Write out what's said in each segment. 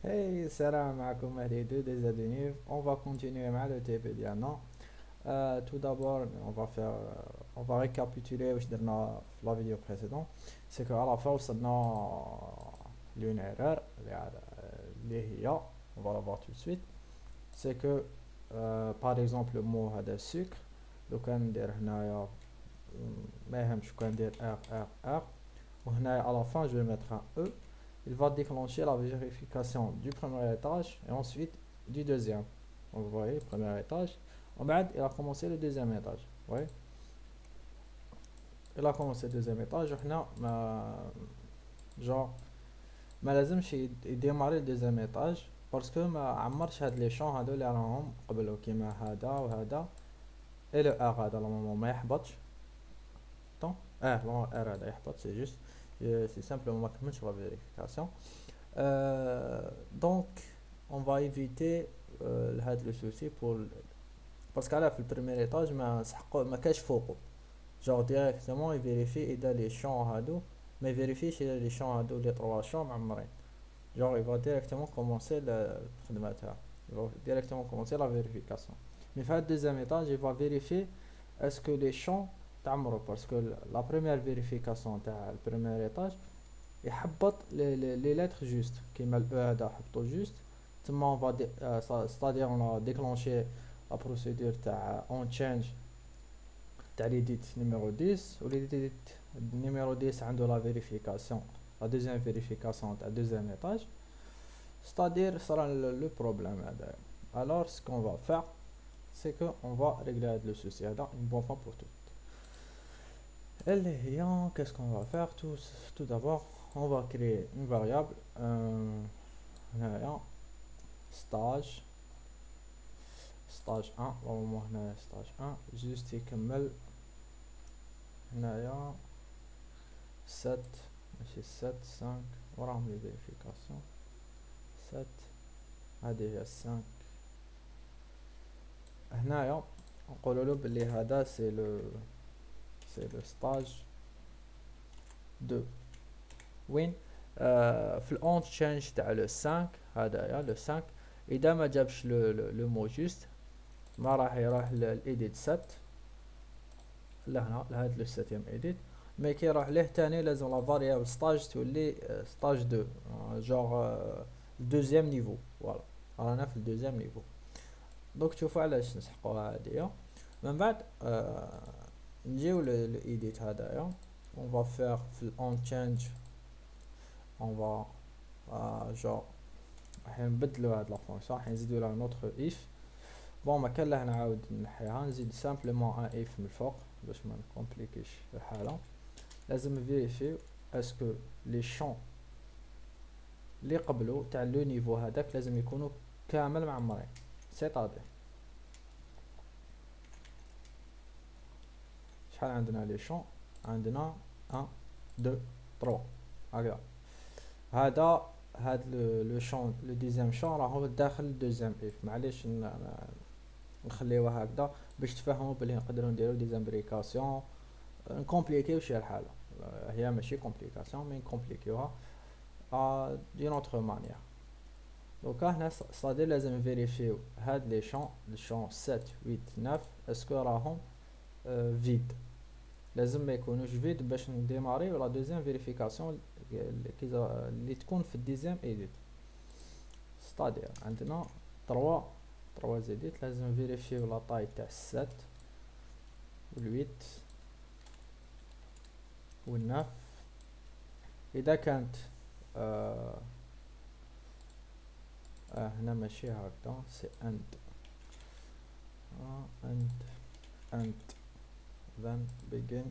Hey, salam معكم مهدي des Adeniv. On va continuer مع le TP ديالنا. Tout d'abord, on va récapituler واش درنا في la vidéo précédente. C'est que à la fin وصلنا لune erreur اللي هي on va la voir tout de suite. C'est que par exemple le mot هذا sucre لو كان ندير هنايا ما يهمش كان ندير R وهنايا à la fin je vais mettre un E. Il va déclencher la vérification du premier étage et ensuite du deuxième. Donc vous voyez, premier étage. Ensuite, il a commencé le deuxième étage. Vous voyez, il a commencé le deuxième étage. وحنا genre ما لازمش يديماري le deuxième étage parce que ما عمرش هاد لي شون هادو اللي راهم قبلو كيما هذا وهذا et le R هذا normalement ما يحبطش. طون لا R هذا يحبط سي جوست سي سامبلومون ما كملش لا فيريفيكاسيون. Donc, on va éviter le souci parce qu'à la في premier étage ما كاش فوقه. Genre directement il vérifie إذا les champs هادو ما vérifie إذا les champs هادو les trois champs معمرين. Genre il va directement commencer الخدمة تاعو. Il va directement commencer la vérification. Mais في le deuxième étage il va vérifier est-ce que les champs تعمروا parce que la première vérification تاع le premier étage يحبط les lettres juste كيما ال E هذا حبطو juste تما on va c'est-à-dire on a déclenché la procédure تاع on change تاع l'edit numéro 10 و l'edit numéro 10 عنده la vérification la deuxième vérification تاع deuxième étage c'est-à-dire صرا le problème هذا. Alors ce qu'on va faire c'est que on va régler le souci هذا une bonne fois pour toutes. اللي هي qu'est-ce qu'on va faire tout d'abord on va créer une variable هنايا stage 1 normalement هنايا stage 1 juste يكمل هنايا 7 ماشي 7 5 وراهم لي فيريفيكاسيون 7 هذه هي 5 هنايا نقولوا بلي هذا c'est le stage 2 وين في الاون تشينج تاع لو 5 هذايا لو 5 اذا ما جابش لو مو جوست ما راح يروح للايديت 7 لهنا لهاد لو 7 ايديت مي كي يروح ليه تاني لازم لا فاريابل ستاج تولي ستاج 2 جونغ دوزيام نيفو فوالا رانا في الدوزيام نيفو. دونك تشوفوا علاش نسحقوها هادية من بعد نجيو للايديت هذايا on va faire في on change on va genre راح نبدلو هاد لا فونكسيون راح نزيدو لها نوتر if بون ما كان له نعاود نحيها نزيد سامبلومون ان if من الفوق باش ما نكومبليكيش الحالة. لازم نفيريفيو اسكو لي شون اللي قبلو تاع لو نيفو هذاك لازم يكونوا كامل معمرين سيتادير شحال عندنا لي شون عندنا 1 2 3 هكذا هاد لو شون لو ديزيام شون راهو داخل الدوزيام اف معليش نخليوها هكذا باش تفهموا بلي نقدروا نديرو دي زامبريكاسيون نكومبليكيو شي الحاله هي ماشي كومبليكاسيون مي نكومبليكيوها دي نوتر مانيير. دونك هنا صادير لازم نفيريفيو هاد لي شون الشون 7 8 9 اسكو راهم فيد لازم ما يكونوش فيد باش نديماري لا دوزيام فيريفيكاسيون اللي تكون في الديزيام ايديت. ستادير عندنا 3 زيديت لازم نفيريفيو لا طاي تاع 7 و 8 و 9 اذا كانت هنا ماشي هكذا سي and then begin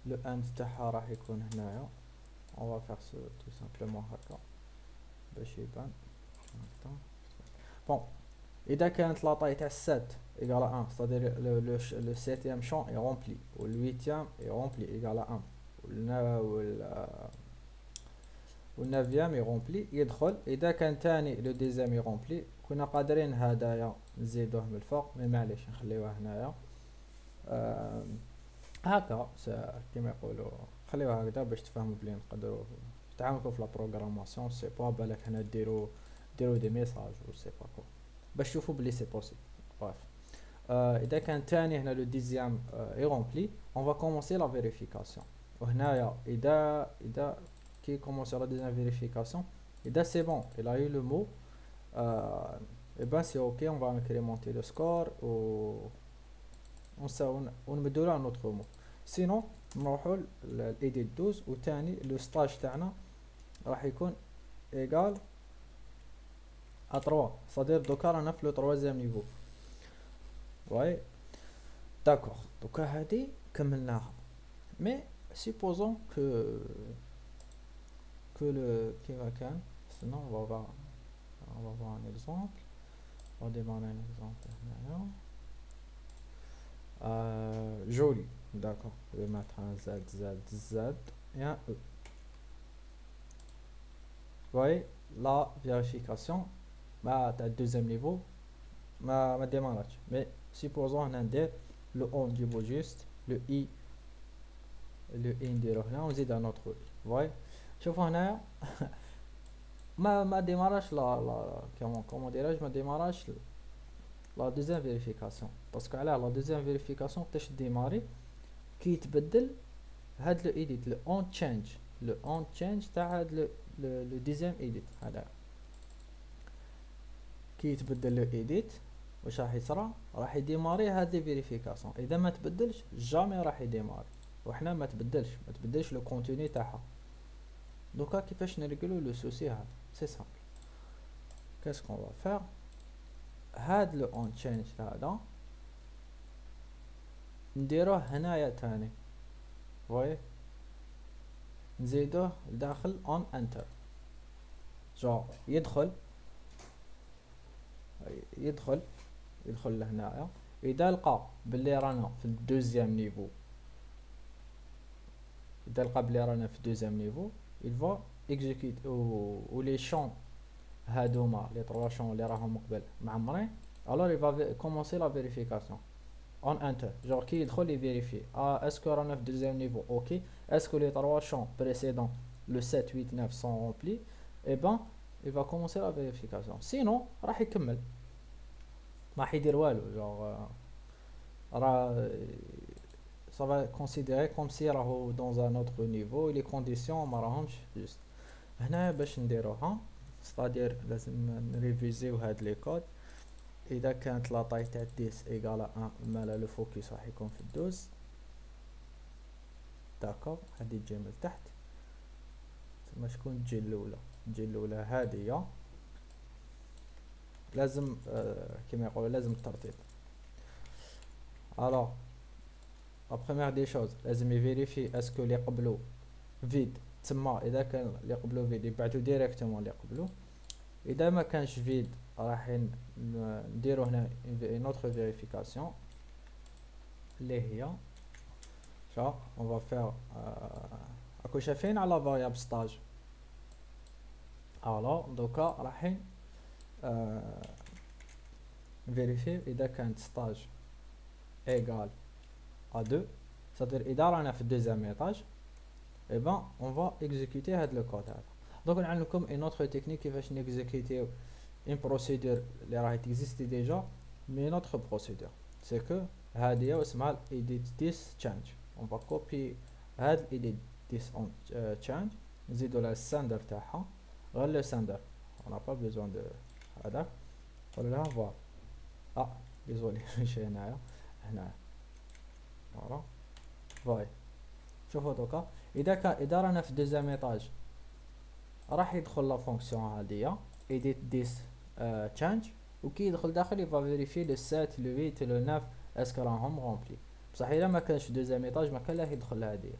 لو end تاعها راح يكون هنايا on va faire ce tout simplement هكا باش يبان هكا. بون اذا كانت لا طاي تاع 7 ايغال 1 c'est-à-dire le 7e champ est rempli ou le 8e est rempli égal à 1 و 9e est rempli يدخل. اذا كان تاني لو ديزيام est rempli كنا قادرين هدايا نزيدوه من الفوق مي معليش نخليوه هنايا هكا كيما يقولوا خليوها هكذا باش تفهموا بلي نقدروا تعاونكم في لا بروغراماسيون سي با بالك هنا ديرو دي ميساج و سي با كو باش تشوفوا بلي سي بوسيبل. bref اذا كان تاني هنا لو ديزيام اي رومبلي اون فا كومونسي لا فيريفيكاسيون. وهنايا اذا كي كومونسي لا ديزيام فيريفيكاسيون اذا سي بون il a eu le mot et ben c'est ok, on va incrémenter le score و ونمدو له un autre mot. sinon نروحو لإيديت 12 وتاني لو ستاج تاعنا راح يكون ايغال ا 3 صدير دوكا رانا في لو 3 نيفو. واي داكوغ دوكا هادي كملناها. مي سيبوزون كو لو كيما كان sinon on va voir un exemple. On va démarrer un exemple هنايا. Joli, d'accord. Je vais mettre un Z et un E. Vous voyez, la vérification, à deuxième niveau, ma démarrage. Mais supposons on a le on du mot juste, le I on dit dans notre I. Vous voyez, je vois ma démarrage, comment dirais-je, ma démarrage, la deuxième vérification. Parce que la deuxième vérification, tu as démarré, qui te بدل هاد le edit, le on change تاع هاد le deuxième edit هذا كي يتبدل le edit واش راح يصرى؟ راح يديماري هاد لي فيريفيكاسيون. اذا ما تبدلش جامي راح يديماري، وحنا ما تبدلش لو كونتوني تاعها. دوكا كيفاش نريغلو لو سوسي هذا؟ سي سامبل. كاسكو فا فير هاد لو اون تشينج هذا نديروه هنايا تاني. فوايي نزيدوه داخل اون انتر، جو يدخل لهنايا. اذا لقى بلي رانا في الدوزيام نيفو، il va exécuter ou les champs هادوما les trois champs اللي راهم قبل معمرين. alors il va commencer la vérification en enter. genre qui يدخل يفيريفي est-ce que رانا في deuxième niveau, ok, est-ce que les trois champs précédents le 7 8 9 sont remplis, et ben il va commencer la vérification. sinon راح يكمل ما حيدير والو. genre ça va considérer comme si راهو dans un autre niveau et les conditions ما راهمش juste. هنا باش نديروها ستادير لازم نريفيزيو هاد لي كود. اذا كانت لا طاي تاع 10 ايغال 1 مالا لو فوكس راح يكون في 12. داكوغ هادي تجي من تحت ثم شكون تجي الاولى هادية لازم كيما يقولوا لازم الترتيب. alors la première des choses لازم يفيريفي اسكو اللي قبلو فيد، تما اذا كان اللي قبلو فيد يبعثو ديريكتومون اللي قبلو. اذا ما كانش فيد راح نديرو هنا une autre vérification اللي هي شا on va faire راكو شايفين على variable stage. alors دوكا راح فيريفي اذا كانت stage égal à 2، c'est-à-dire اذا رانا في الدوزيام ايطاج et ben on va exécuter هاد لو كود هذا. دونك نعلمكم une autre technique كيفاش نيكزيكوتيو une procédure اللي راهي تيزيستي ديجا mais une autre procédure c'est que هادي اسمها edit this change. on va copier هاد edit this on change نزيدو لها السندر تاعها غير لو سندر on n'a pas besoin de هذا نقول لها فوالا ديزولي ماشي هنايا فوالا فاي. شوفوا دوكا اذا رانا في دوزيام ايطاج راح يدخل لا فونكسيون هادية edit this change وكي يدخل داخل يبغى فيريفي لو 7 لو 8 لو 9 اسكو راهم رومبلي. بصح الا ما كانش في دوزيام ايطاج ما كان له يدخل هادية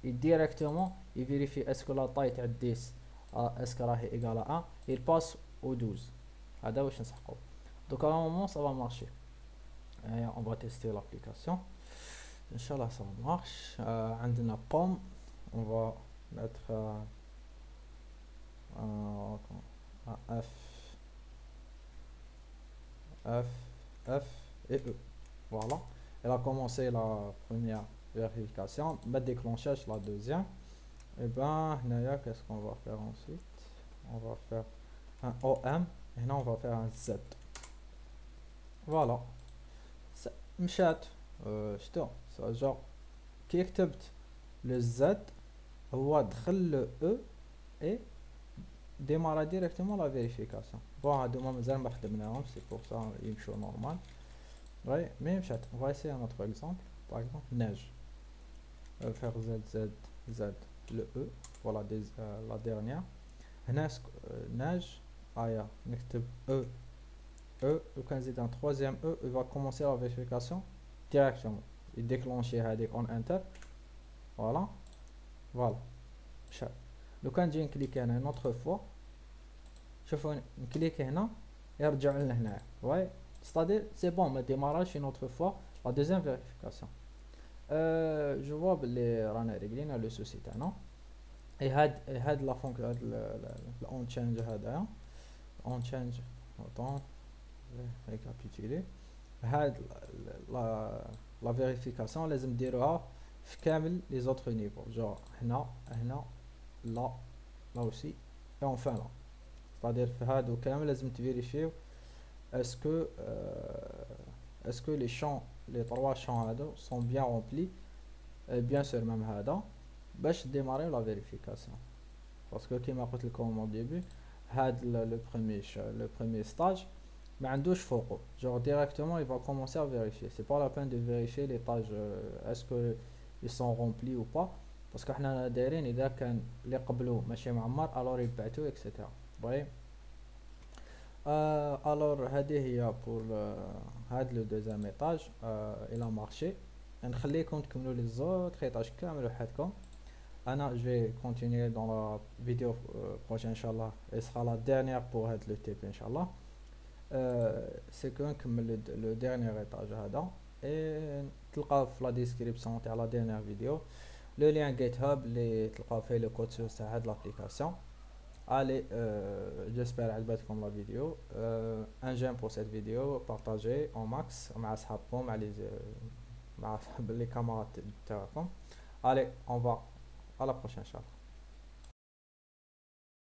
ديريكتومون يفيريفي اسكو لا طاي تاع 10 اسكو راهي ايغال 1 il passe au 12. هذا واش نسحقو. دوكا نورمالمون ça va marcher. on va tester l'application. Inch'Allah ça marche. عندنا pomme, on va mettre F et E. Voilà. Elle a commencé la première vérification, mettre déclenchage la deuxième. Et ben, هنايا, qu'est-ce qu'on va faire ensuite? On va faire un OM, et là on va faire un Z. Voilà. مشات. شتو ça genre كي كتبت le Z هو دخل le E et démarre directement la vérification. Bon, هادوما مازال ما خدمناهم, c'est pour ça يمشوا normal. Ouais, mais مشات. On va essayer un autre exemple. Par exemple, neige. On va faire Z, Z, Z, le E. Voilà la dernière. هنا neige. Ah ya, نكتب E, E. وكان نزيد un troisième E, il va commencer la vérification directement. Il déclenche هذيك on enter. Voilà. Voilà. مشات. لو كان نجي نكليكي هنا une autre fois, شوفوا نكليكي هنا يرجع لنا هنا. Ouais. C'est-à-dire, c'est bon, mais démarrage une autre fois la deuxième vérification. Je vois les رانا رجلينا le souci تاعنا. Et هاد la fonction هاد on change هذايا on change. Attends, je vais récapituler. هاد la vérification لازم نديروها في كامل les autres niveaux. Genre هنا là aussi et enfin là. C'est-à-dire في هادو كامل لازم تفيريفيو est-ce que les champs, les trois champs sont bien remplis. Et bien sûr même هذا باش démarrer la vérification. Parce que كما قلت لكم au début, le premier stage ما عندوش فوقه. Genre directement il va commencer à vérifier. C'est pas la peine de vérifier les tâches, est-ce que ils sont remplis ou pas. parce que حنا دايرين اذا كان اللي قبلو ماشي معمر alors يبعثوا etc. Bref. Alors هذه هي pour هاد le deuxième étage. Il a marché. نخليكم تكملوا les autres étages كامل وحدكم. Anna, je vais continuer dans la vidéo prochaine, Inch'Allah. Elle sera la dernière pour être le TP, Inch'Allah. C'est comme le dernier étage. Et tu dans la description de la dernière vidéo. Le lien GitHub, tu fait le code sur de l'application. Allez, j'espère que la vidéo. Un j'aime pour cette vidéo, partagez en max, avec les camarades. Allez, on va à la prochaine, Inch'Allah.